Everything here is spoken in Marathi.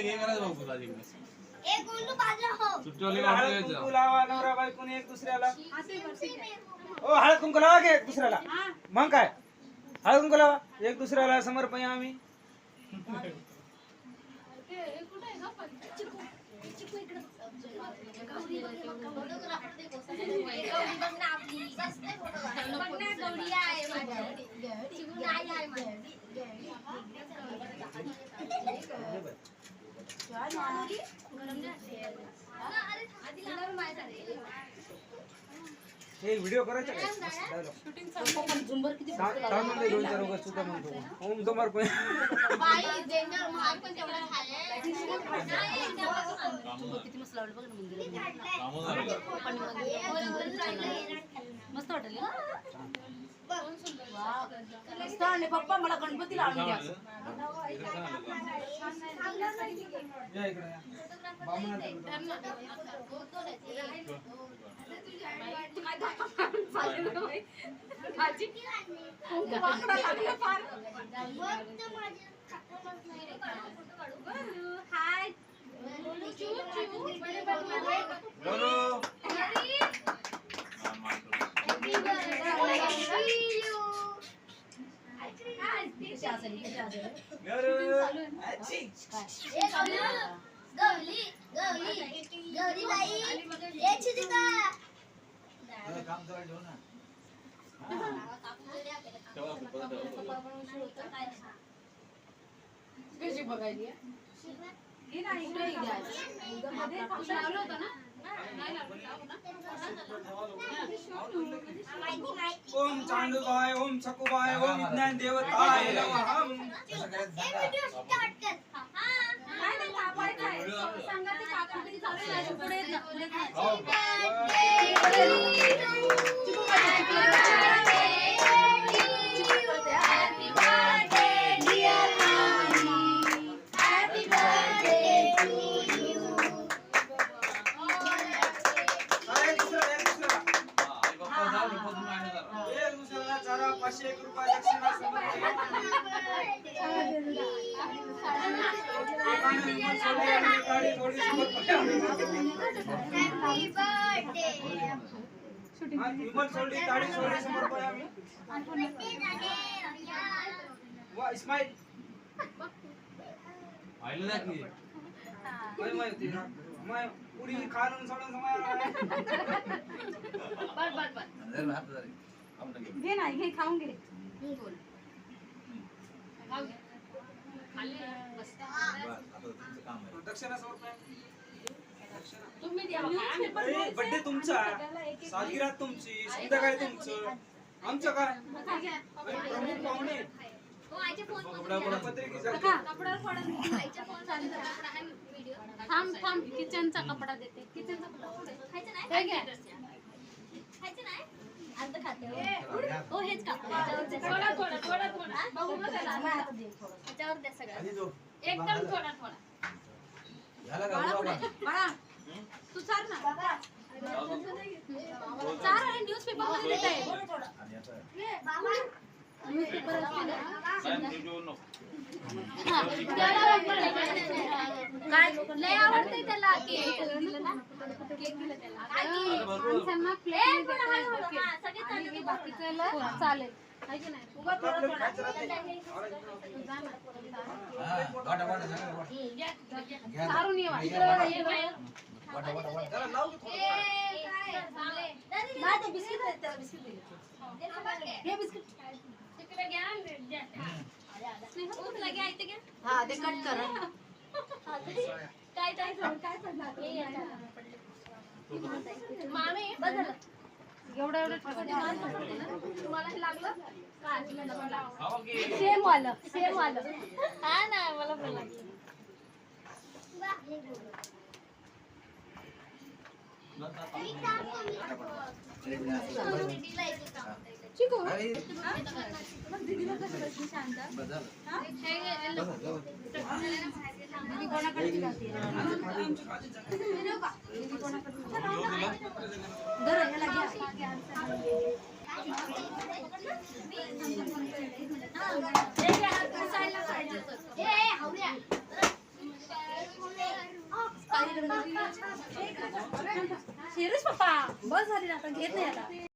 हे करायचं बघू दादी एक उल्लू बाजू हो सुट्टीवाली हळद कुंकू लावा नवरा बायकोने एक दुसऱ्याला ओ हळद कुंकू लावा की एक दुसऱ्याला मग काय हळद कुंकू लावा एक दुसऱ्याला समर्पण आम्ही हे व्हिडिओ करायचा काय शूटिंग पण झुंबर किती म्हणजे दोन चार वगैरे सुद्धा म्हणतो ओम समर्पण बाई डेंजर महाग पण तेवढा खाय किती मस्त लावलं बघ ना मस्त वाटलं मस्त आणि पप्पा मला गणपतीला आणून द्या या इकडे या हाय गौरी बाई याची दिका कशी बघायली हे नाही इकडे घ्या मध्ये लावलं होतं ना ओम चांदूबाय ओम छकुबाय ओम विज्ञान देवताय नमः विमल सोडली ताडी सोडली समर्पण आम्ही वा इस्माईल आईला जा की काय माहिती मैं पुरी खाणून सोडून समाय घे ना घे खाऊन घे दक्षिणा समर्पण तुम्ही द्या बर्थडे तुमचा सालगिरह तुमची संध्याकाळी तुमचं आमचं काय प्रमुख पाहुणे थांब थांब किचनचा कपडा देते किचनचा हो हेच का थोडा थोडा थोडा थोडा त्याच्यावर द्या सगळं एकदम थोडा थोडा बाळा तू चार ना चार आणि न्यूजपेपर मध्ये देत आहे न्यूजपेपर काय लय आवडते त्याला केक दिलं ना केक दिलं त्याला प्लेट सगळे बाकीचं चालेल सारून ये हा ते कट कर काय काय मामी बदल एवढं एवढं तुम्हाला हे लागलं सेम वालं हा ना मला पण लागलं चिकू दीदीला कसं बसली शांत दीदी कोणाकडे जाते दीदी कोणाकडे धर ह्याला घ्या शिरूष पप्पा बस झाली ना आता घेत नाही आता